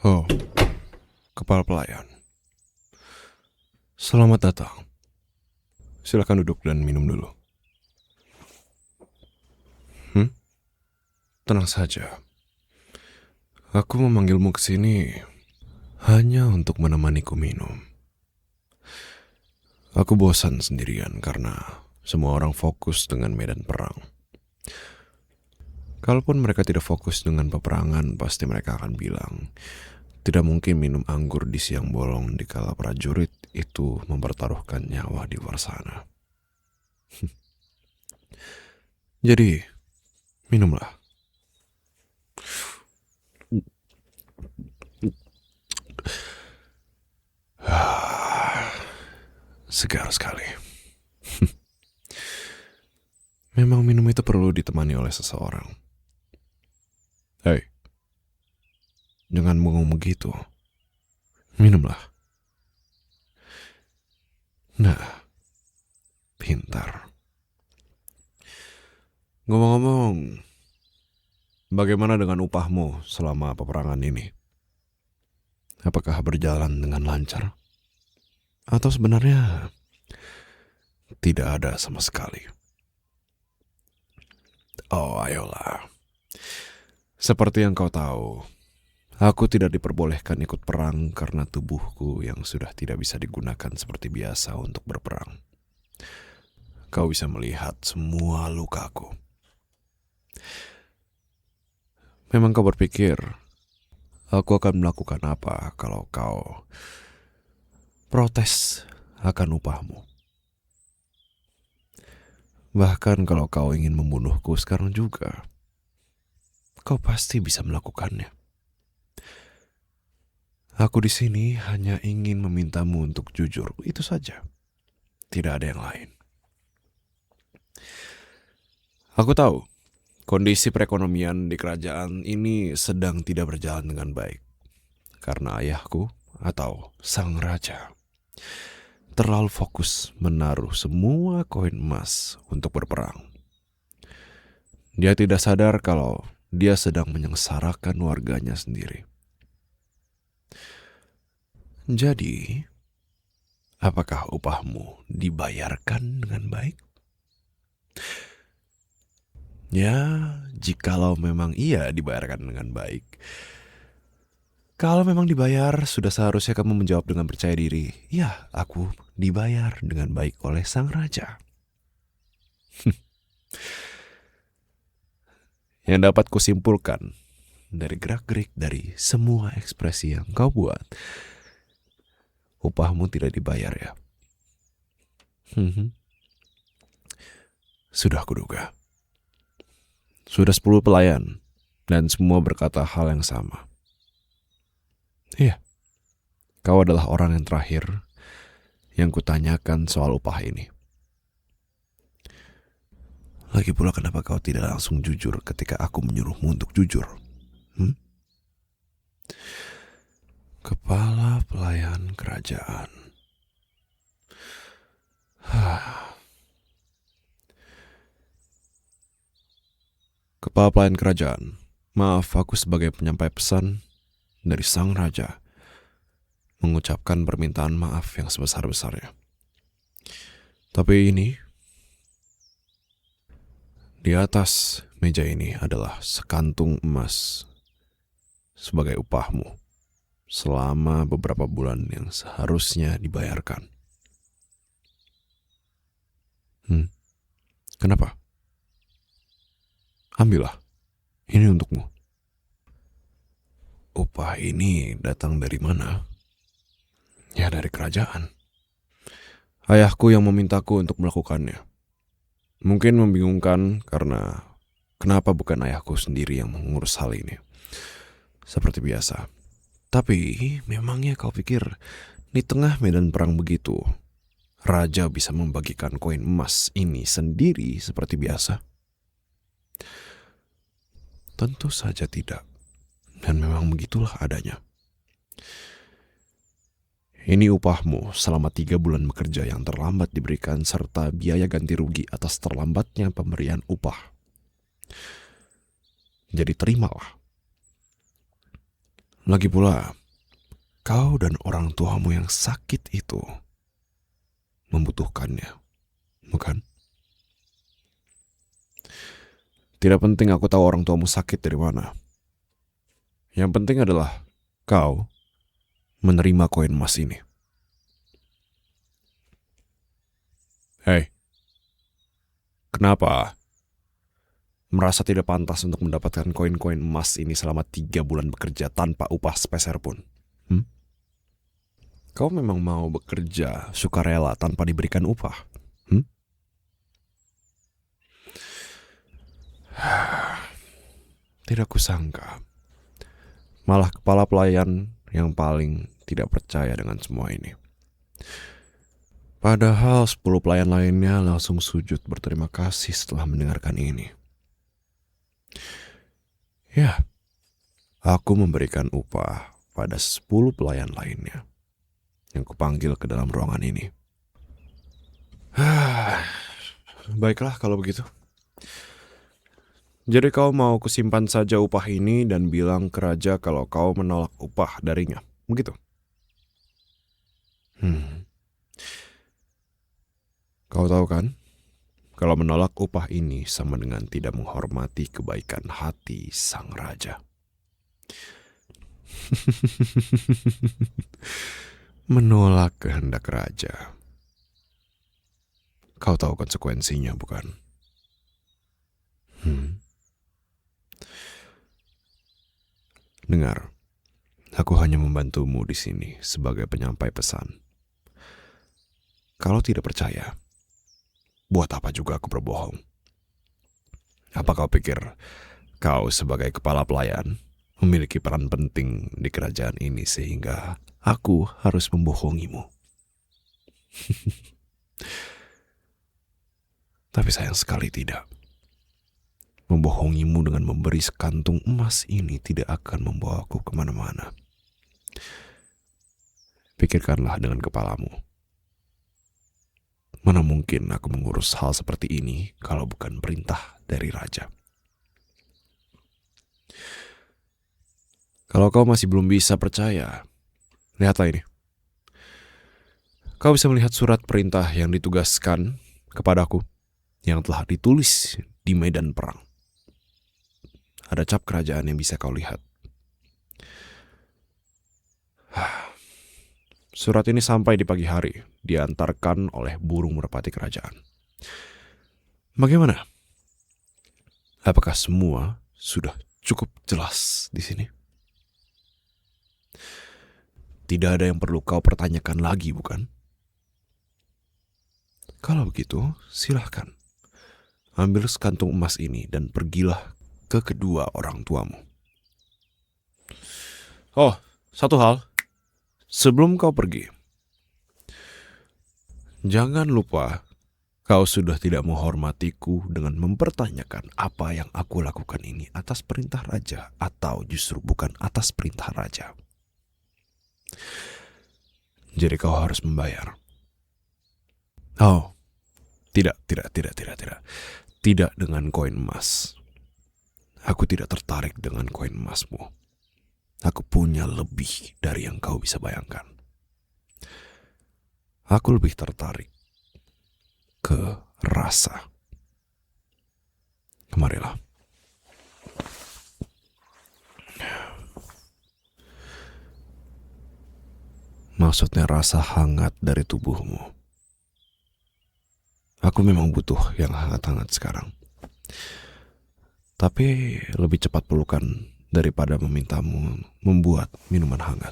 Oh, kepala pelayan. Selamat datang. Silakan duduk dan minum dulu. Tenang saja. Aku memanggilmu ke sini hanya untuk menemaniku minum. Aku bosan sendirian karena semua orang fokus dengan medan perang. Kalaupun mereka tidak fokus dengan peperangan, pasti mereka akan bilang, tidak mungkin minum anggur di siang bolong dikala prajurit itu mempertaruhkan nyawa di luar sana. Jadi, minumlah. Segar sekali. Memang minum itu perlu ditemani oleh seseorang. Hei, jangan bengong begitu. Minumlah. Nah, pintar. Ngomong-ngomong, bagaimana dengan upahmu selama peperangan ini? Apakah berjalan dengan lancar? Atau sebenarnya tidak ada sama sekali? Oh, ayolah. Seperti yang kau tahu, aku tidak diperbolehkan ikut perang karena tubuhku yang sudah tidak bisa digunakan seperti biasa untuk berperang. Kau bisa melihat semua lukaku. Memang kau berpikir, aku akan melakukan apa kalau kau protes akan upahmu? Bahkan kalau kau ingin membunuhku sekarang juga, kau pasti bisa melakukannya. Aku di sini hanya ingin memintamu untuk jujur, itu saja. Tidak ada yang lain. Aku tahu, kondisi perekonomian di kerajaan ini sedang tidak berjalan dengan baik. Karena ayahku atau sang raja terlalu fokus menaruh semua koin emas untuk berperang. Dia tidak sadar kalau dia sedang menyengsarakan warganya sendiri. Jadi, apakah upahmu dibayarkan dengan baik? Ya, jikalau memang iya dibayarkan dengan baik. Kalau memang dibayar, sudah seharusnya kamu menjawab dengan percaya diri. Ya, aku dibayar dengan baik oleh sang raja. Yang dapat kusimpulkan dari gerak-gerik dari semua ekspresi yang kau buat, upahmu tidak dibayar ya. Sudah kuduga. Sudah 10 pelayan dan semua berkata hal yang sama. Iya, kau adalah orang yang terakhir yang kutanyakan soal upah ini. Lagi pula kenapa kau tidak langsung jujur ketika aku menyuruhmu untuk jujur? Kepala pelayan kerajaan. Kepala pelayan kerajaan, maaf aku sebagai penyampai pesan dari sang raja mengucapkan permintaan maaf yang sebesar-besarnya. Tapi ini, di atas meja ini adalah sekantung emas sebagai upahmu selama beberapa bulan yang seharusnya dibayarkan. Kenapa? Ambillah, ini untukmu. Upah ini datang dari mana? Ya dari kerajaan. Ayahku yang memintaku untuk melakukannya. Mungkin membingungkan karena kenapa bukan ayahku sendiri yang mengurus hal ini. Seperti biasa. Tapi memangnya kau pikir di tengah medan perang begitu, raja bisa membagikan koin emas ini sendiri seperti biasa? Tentu saja tidak. Dan memang begitulah adanya. Ini upahmu selama 3 bulan bekerja yang terlambat diberikan serta biaya ganti rugi atas terlambatnya pemberian upah. Jadi terimalah. Lagi pula, kau dan orang tuamu yang sakit itu membutuhkannya, bukan? Tidak penting aku tahu orang tuamu sakit dari mana. Yang penting adalah kau menerima koin emas ini. Hei, kenapa merasa tidak pantas untuk mendapatkan koin-koin emas ini selama 3 bulan bekerja tanpa upah sepeser pun? Kau memang mau bekerja sukarela tanpa diberikan upah? Tidak kusangka. Malah kepala pelayan yang paling tidak percaya dengan semua ini. Padahal 10 pelayan lainnya langsung sujud berterima kasih setelah mendengarkan ini. Ya, aku memberikan upah pada 10 pelayan lainnya yang kupanggil ke dalam ruangan ini. Baiklah kalau begitu. Jadi kau mau kusimpan saja upah ini dan bilang ke raja kalau kau menolak upah darinya, begitu? Kau tahu kan, kalau menolak upah ini sama dengan tidak menghormati kebaikan hati sang raja. Menolak kehendak raja. Kau tahu konsekuensinya, bukan? Dengar, aku hanya membantumu di sini sebagai penyampai pesan. Kalau tidak percaya, buat apa juga aku berbohong? Apa kau pikir kau sebagai kepala pelayan memiliki peran penting di kerajaan ini sehingga aku harus membohongimu? Tapi sayang sekali tidak. Membohongimu dengan memberi sekantung emas ini tidak akan membawaku kemana-mana. Pikirkanlah dengan kepalamu. Mana mungkin aku mengurus hal seperti ini kalau bukan perintah dari raja? Kalau kau masih belum bisa percaya, lihatlah ini. Kau bisa melihat surat perintah yang ditugaskan kepadaku yang telah ditulis di medan perang. Ada cap kerajaan yang bisa kau lihat. Surat ini sampai di pagi hari, diantarkan oleh burung merpati kerajaan. Bagaimana? Apakah semua sudah cukup jelas di sini? Tidak ada yang perlu kau pertanyakan lagi, bukan? Kalau begitu, silahkan. Ambil sekantung emas ini dan pergilah ke kedua orang tuamu. Oh, satu hal. Sebelum kau pergi, jangan lupa kau sudah tidak menghormatiku dengan mempertanyakan apa yang aku lakukan ini atas perintah raja atau justru bukan atas perintah raja. Jadi kau harus membayar. Oh, tidak. Tidak dengan koin emas. Aku tidak tertarik dengan koin emasmu. Aku punya lebih dari yang kau bisa bayangkan. Aku lebih tertarik ke rasa. Kemarilah. Maksudnya rasa hangat dari tubuhmu. Aku memang butuh yang hangat-hangat sekarang. Tapi lebih cepat pelukan daripada memintamu membuat minuman hangat.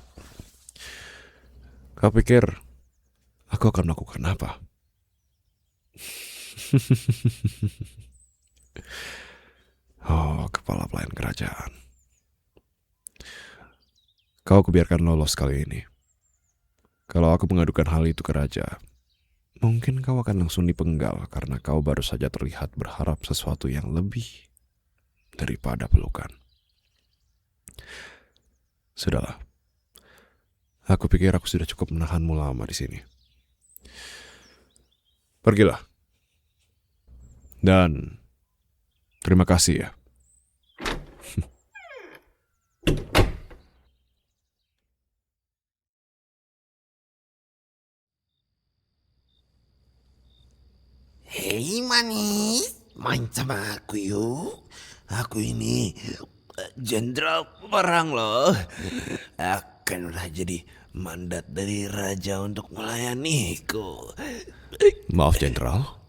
Kau pikir aku akan melakukan apa? Oh, kepala pelayan kerajaan. Kau kubiarkan lolos kali ini. Kalau aku mengadukan hal itu ke raja, mungkin kau akan langsung dipenggal karena kau baru saja terlihat berharap sesuatu yang lebih daripada pelukan. Sudahlah. Aku pikir aku sudah cukup menahanmu lama di sini. Pergilah. Dan terima kasih ya. Hei manis, main sama aku yuk. Aku ini jenderal perang loh. Akanlah jadi mandat dari raja untuk melayaniku. Maaf Jenderal,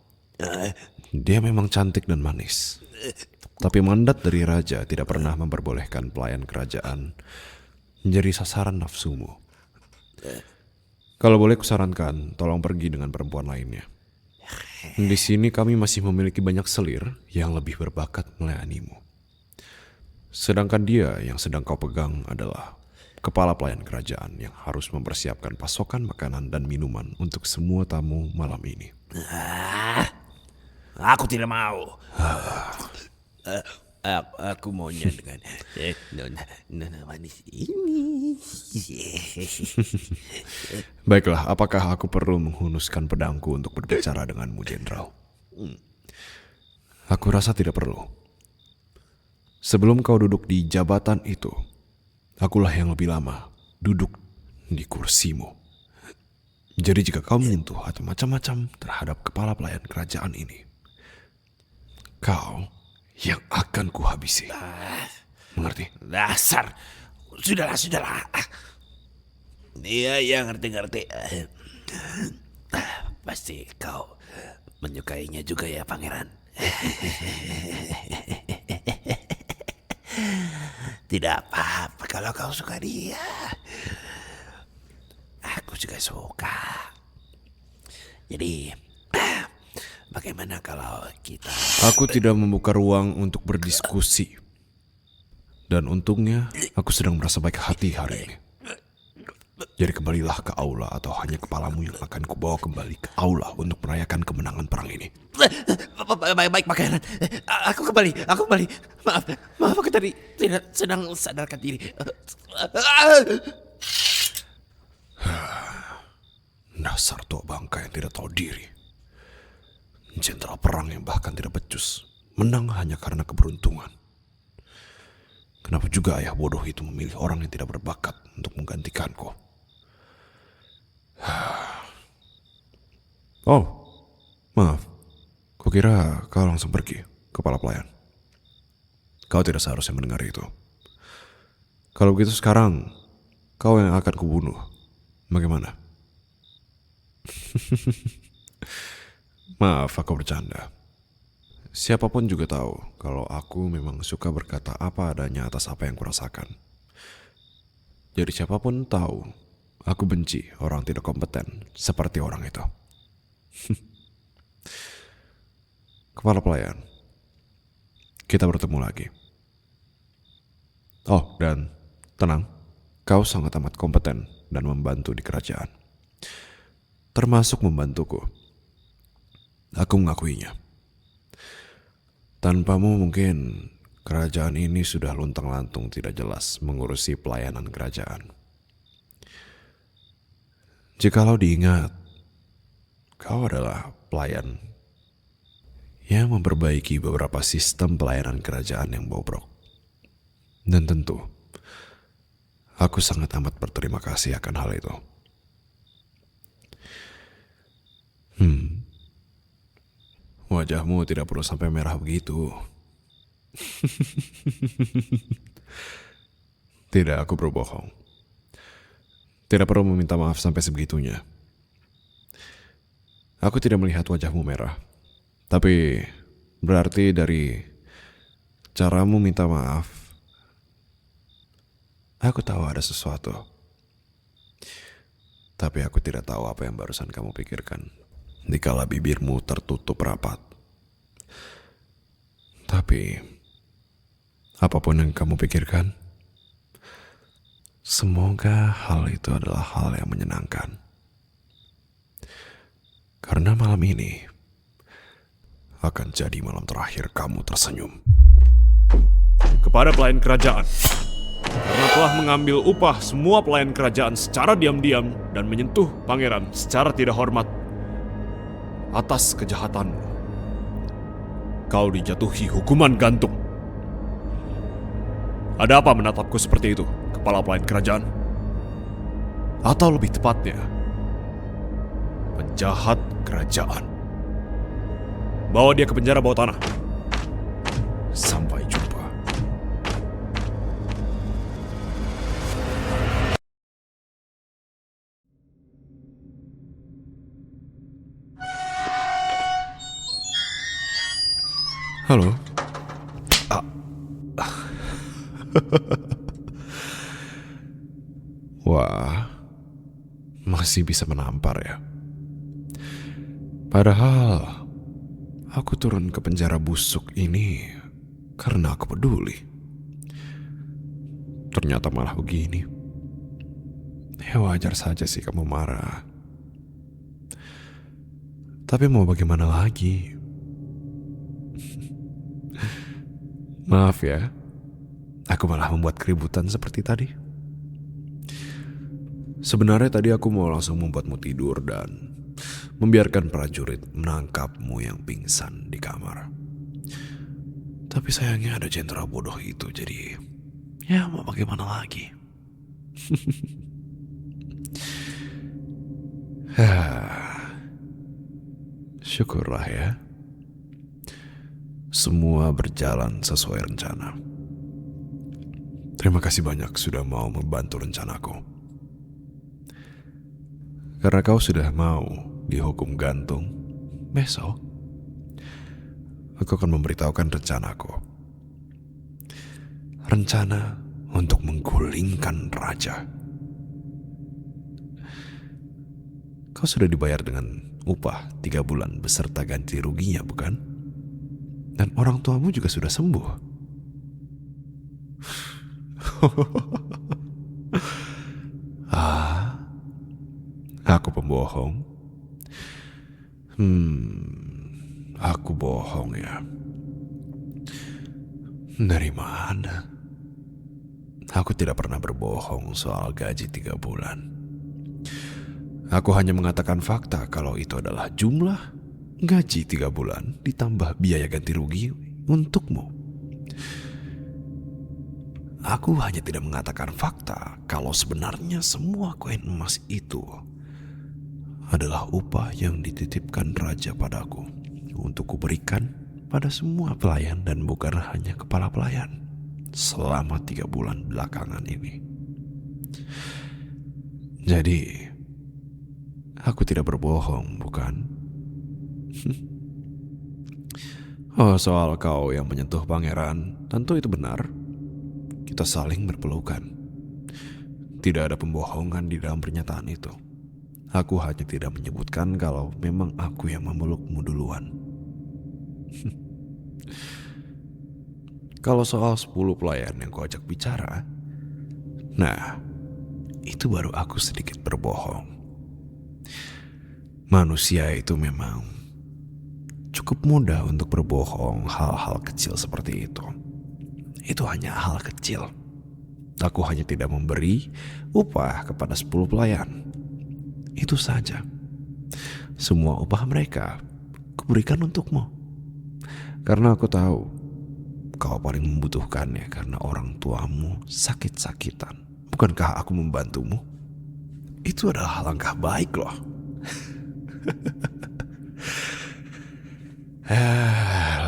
dia memang cantik dan manis. Tapi mandat dari raja tidak pernah memperbolehkan pelayan kerajaan menjadi sasaran nafsumu. Kalau boleh kusarankan, tolong pergi dengan perempuan lainnya. Di sini kami masih memiliki banyak selir yang lebih berbakat melayanimu. Sedangkan dia yang sedang kau pegang adalah kepala pelayan kerajaan yang harus mempersiapkan pasokan makanan dan minuman untuk semua tamu malam ini. Aku tidak mau. Aku maunya dengan nona manis ini. Baiklah, apakah aku perlu menghunuskan pedangku untuk berbicara denganmu, Jenderal? Aku rasa tidak perlu. Sebelum kau duduk di jabatan itu, akulah yang lebih lama duduk di kursimu. Jadi jika kau menyentuh atau macam-macam terhadap kepala pelayan kerajaan ini, kau yang akan kuhabisi. Mengerti? Dasar. Sudahlah. Iya, ngerti. Pasti kau menyukainya juga ya, Pangeran. Tidak apa-apa kalau kau suka dia. Aku juga suka. Jadi, bagaimana kalau kita... Aku tidak membuka ruang untuk berdiskusi. Dan untungnya, aku sedang merasa baik hati hari ini. Jadi kembalilah ke aula atau hanya kepalamu yang akan kubawa kembali ke aula untuk merayakan kemenangan perang ini. Baik, Pangeran. Aku kembali. Maaf, aku tadi tidak sedang sadarkan diri. Dasar tua bangka yang tidak tahu diri. Jenderal perang yang bahkan tidak becus. Menang hanya karena keberuntungan. Kenapa juga ayah bodoh itu memilih orang yang tidak berbakat untuk menggantikanku? Oh, maaf. Kukira kau langsung pergi, kepala pelayan. Kau tidak seharusnya mendengar itu. Kalau begitu sekarang, kau yang akan kubunuh. Bagaimana? Maaf, aku bercanda. Siapapun juga tahu kalau aku memang suka berkata apa adanya atas apa yang kurasakan. Jadi siapapun tahu, aku benci orang tidak kompeten seperti orang itu. Kepala pelayan, kita bertemu lagi. Oh, dan tenang, kau sangat amat kompeten dan membantu di kerajaan. Termasuk membantuku. Aku mengakuinya. Tanpamu mungkin kerajaan ini sudah luntang-lantung tidak jelas mengurusi pelayanan kerajaan. Jikalau diingat, kau adalah pelayan yang memperbaiki beberapa sistem pelayanan kerajaan yang bobrok. Dan tentu, aku sangat amat berterima kasih akan hal itu. Wajahmu tidak perlu sampai merah begitu. Tidak, aku berbohong. Tidak perlu meminta maaf sampai sebegitunya. Aku tidak melihat wajahmu merah. Tapi berarti dari caramu minta maaf, aku tahu ada sesuatu. Tapi aku tidak tahu apa yang barusan kamu pikirkan. Dikala bibirmu tertutup rapat. Tapi apapun yang kamu pikirkan, semoga hal itu adalah hal yang menyenangkan. Karena malam ini akan jadi malam terakhir kamu tersenyum. Kepada pelayan kerajaan, karena telah mengambil upah semua pelayan kerajaan secara diam-diam dan menyentuh pangeran secara tidak hormat, atas kejahatanmu, kau dijatuhi hukuman gantung. Ada apa menatapku seperti itu, kepala pelayan kerajaan? Atau lebih tepatnya, penjahat kerajaan. Bawa dia ke penjara bawah tanah. Sampai jumpa. Halo. Wah, masih bisa menampar ya. Padahal aku turun ke penjara busuk ini karena aku peduli. Ternyata malah begini. Ya wajar saja sih kamu marah. Tapi mau bagaimana lagi? Maaf ya, aku malah membuat keributan seperti tadi. Sebenarnya tadi aku mau langsung membuatmu tidur dan membiarkan prajurit menangkapmu yang pingsan di kamar. Tapi sayangnya ada jenderal bodoh itu, jadi ya mau bagaimana lagi. Syukurlah ya, semua berjalan sesuai rencana. Terima kasih banyak sudah mau membantu rencanaku. Karena kau sudah mau dihukum gantung, besok aku akan memberitahukan rencanaku. Rencana untuk menggulingkan raja. Kau sudah dibayar dengan upah 3 bulan beserta ganti ruginya, bukan? Dan orang tuamu juga sudah sembuh. Aku pembohong. Aku bohong ya. Dari mana? Aku tidak pernah berbohong soal gaji 3 bulan. Aku hanya mengatakan fakta kalau itu adalah jumlah gaji 3 bulan ditambah biaya ganti rugi untukmu. Aku hanya tidak mengatakan fakta kalau sebenarnya semua koin emas itu adalah upah yang dititipkan raja padaku untuk kuberikan pada semua pelayan dan bukan hanya kepala pelayan selama 3 bulan belakangan ini. Jadi, aku tidak berbohong, bukan? Oh, soal kau yang menyentuh pangeran, tentu itu benar. Kita saling berpelukan. Tidak ada pembohongan di dalam pernyataan itu. Aku hanya tidak menyebutkan kalau memang aku yang memelukmu duluan. Kalau soal 10 pelayan yang kau ajak bicara, nah, itu baru aku sedikit berbohong. Manusia itu memang cukup mudah untuk berbohong hal-hal kecil seperti itu. Itu hanya hal kecil. Aku hanya tidak memberi upah kepada 10 pelayan. Itu saja. Semua upah mereka kuberikan untukmu. Karena aku tahu kau paling membutuhkannya karena orang tuamu sakit-sakitan. Bukankah aku membantumu? Itu adalah langkah baik loh.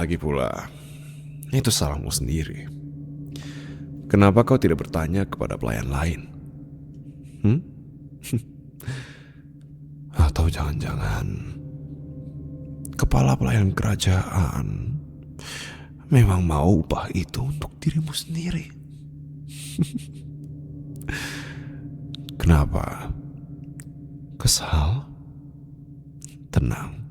Lagi pula, itu salahmu sendiri. Kenapa kau tidak bertanya kepada pelayan lain? Atau jangan-jangan kepala pelayan kerajaan memang mau upah itu untuk dirimu sendiri? Kenapa? Kesal? Tenang.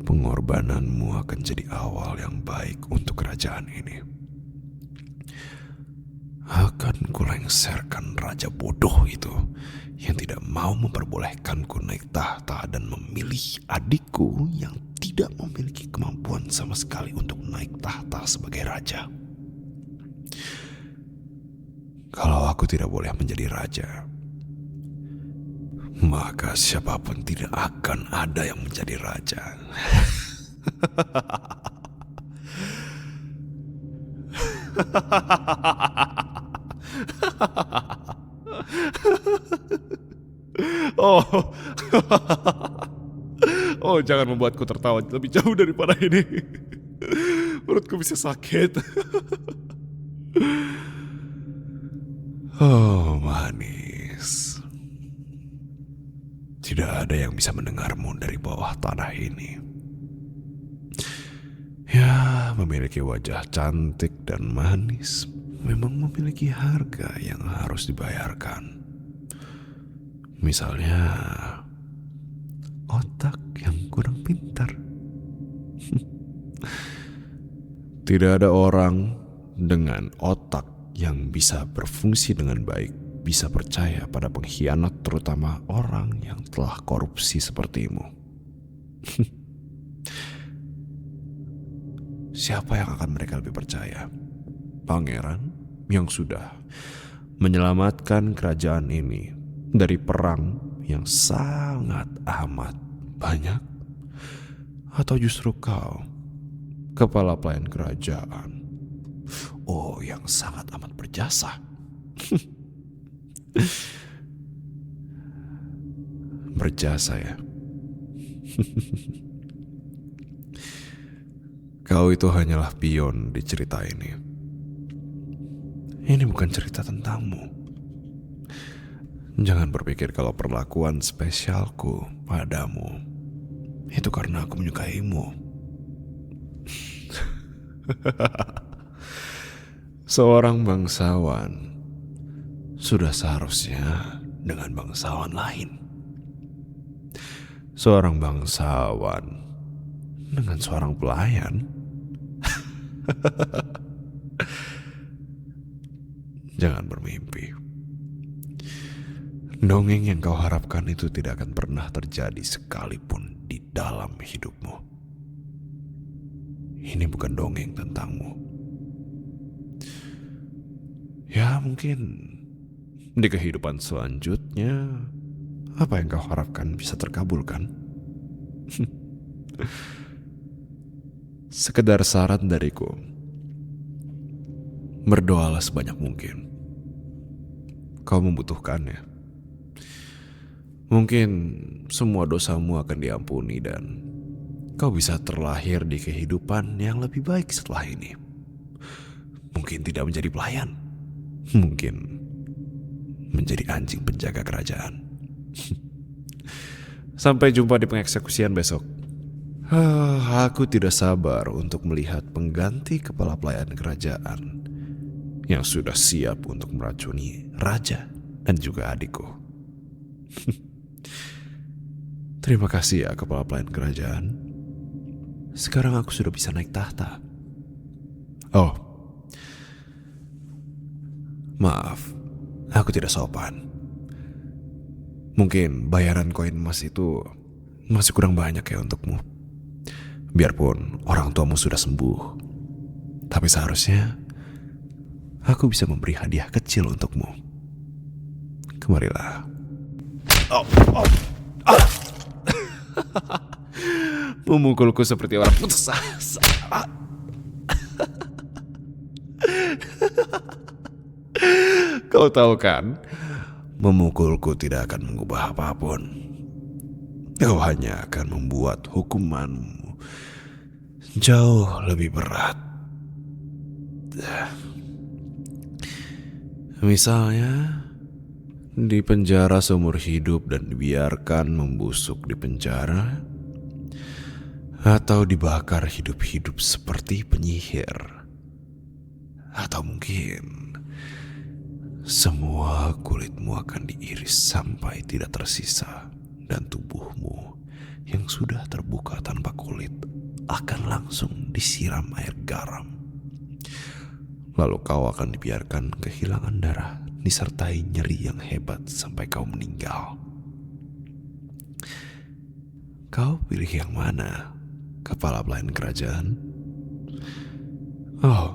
Pengorbananmu akan jadi awal yang baik untuk kerajaan ini. Akan kulengserkan raja bodoh itu yang tidak mau memperbolehkanku naik tahta dan memilih adikku yang tidak memiliki kemampuan sama sekali untuk naik tahta sebagai raja. Kalau aku tidak boleh menjadi raja, maka siapapun tidak akan ada yang menjadi raja. Oh, Oh, jangan membuatku tertawa lebih jauh daripada ini. Perutku bisa sakit. Oh, manis. Tidak ada yang bisa mendengarmu dari bawah tanah ini. Ya, memiliki wajah cantik dan manis memang memiliki harga yang harus dibayarkan. Misalnya, otak yang kurang pintar. Tidak ada orang dengan otak yang bisa berfungsi dengan baik bisa percaya pada pengkhianat, terutama orang yang telah korupsi sepertimu. Siapa yang akan mereka lebih percaya? Pangeran yang sudah menyelamatkan kerajaan ini dari perang yang sangat amat banyak? Atau justru kau, kepala pelayan kerajaan, yang sangat amat berjasa? Berjasa ya? Kau itu hanyalah pion di cerita ini. Ini bukan cerita tentangmu. Jangan berpikir kalau perlakuan spesialku padamu itu karena aku menyukaimu. Seorang bangsawan sudah seharusnya dengan bangsawan lain. Seorang bangsawan dengan seorang pelayan. Jangan bermimpi. Dongeng yang kau harapkan itu tidak akan pernah terjadi sekalipun di dalam hidupmu. Ini bukan dongeng tentangmu. Ya, mungkin di kehidupan selanjutnya apa yang kau harapkan bisa terkabulkan. Sekedar saran dariku, berdoalah sebanyak mungkin. Kau membutuhkannya. Mungkin semua dosamu akan diampuni dan kau bisa terlahir di kehidupan yang lebih baik setelah ini. Mungkin tidak menjadi pelayan. Mungkin menjadi anjing penjaga kerajaan. Sampai jumpa di pengeksekusian besok. Aku tidak sabar untuk melihat pengganti kepala pelayan kerajaan yang sudah siap untuk meracuni raja dan juga adikku. Terima kasih ya kepala pelayan kerajaan. Sekarang aku sudah bisa naik tahta. Oh, maaf, aku tidak sopan. Mungkin bayaran koin emas itu masih kurang banyak ya untukmu. Biarpun orang tuamu sudah sembuh, tapi seharusnya aku bisa memberi hadiah kecil untukmu. Kemarilah. Memukulku seperti orang putus asa. Kau tahu kan, memukulku tidak akan mengubah apapun. Kau hanya akan membuat hukumanmu jauh lebih berat. Misalnya di penjara seumur hidup dan dibiarkan membusuk di penjara, atau dibakar hidup-hidup seperti penyihir, atau mungkin semua kulitmu akan diiris sampai tidak tersisa, dan tubuhmu yang sudah terbuka tanpa kulit akan langsung disiram air garam. Lalu kau akan dibiarkan kehilangan darah disertai nyeri yang hebat sampai kau meninggal. Kau pilih yang mana, kepala pelayan kerajaan? Oh,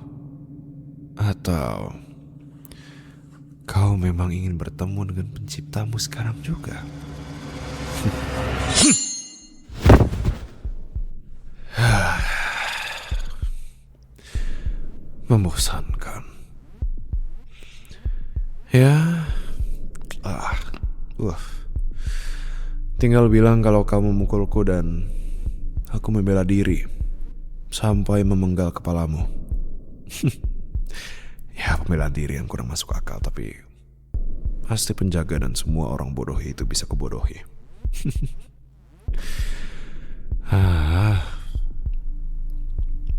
atau kau memang ingin bertemu dengan penciptamu sekarang juga? Membosankan. Ya, tinggal bilang kalau kamu memukulku dan aku membela diri sampai memenggal kepalamu. Ya, pembelaan diri yang kurang masuk akal, tapi pasti penjaga dan semua orang bodoh itu bisa kubodohi.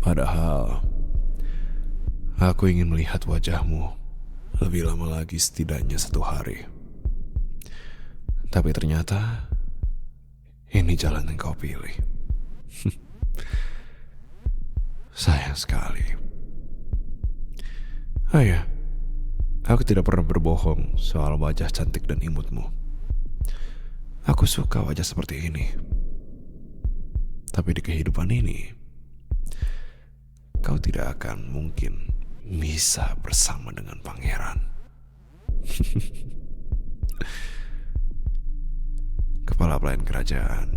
Padahal aku ingin melihat wajahmu lebih lama lagi, setidaknya 1 hari. Tapi ternyata ini jalan yang kau pilih. Sayang sekali. Oh ya, aku tidak pernah berbohong soal wajah cantik dan imutmu. Aku suka wajah seperti ini. Tapi di kehidupan ini, kau tidak akan mungkin bisa bersama dengan pangeran. Kepala pelayan kerajaan,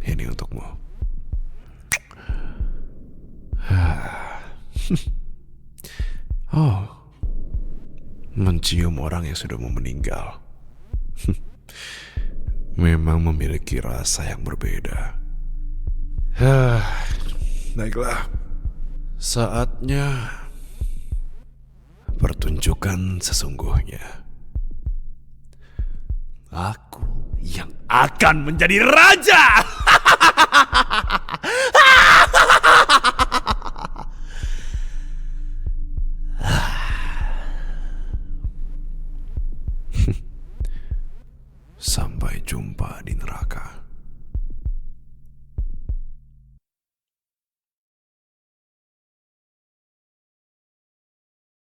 ini untukmu. Oh, mencium orang yang sudah mau meninggal memang memiliki rasa yang berbeda. Baiklah, saatnya pertunjukan sesungguhnya. Aku yang akan menjadi raja. Sampai jumpa di neraka.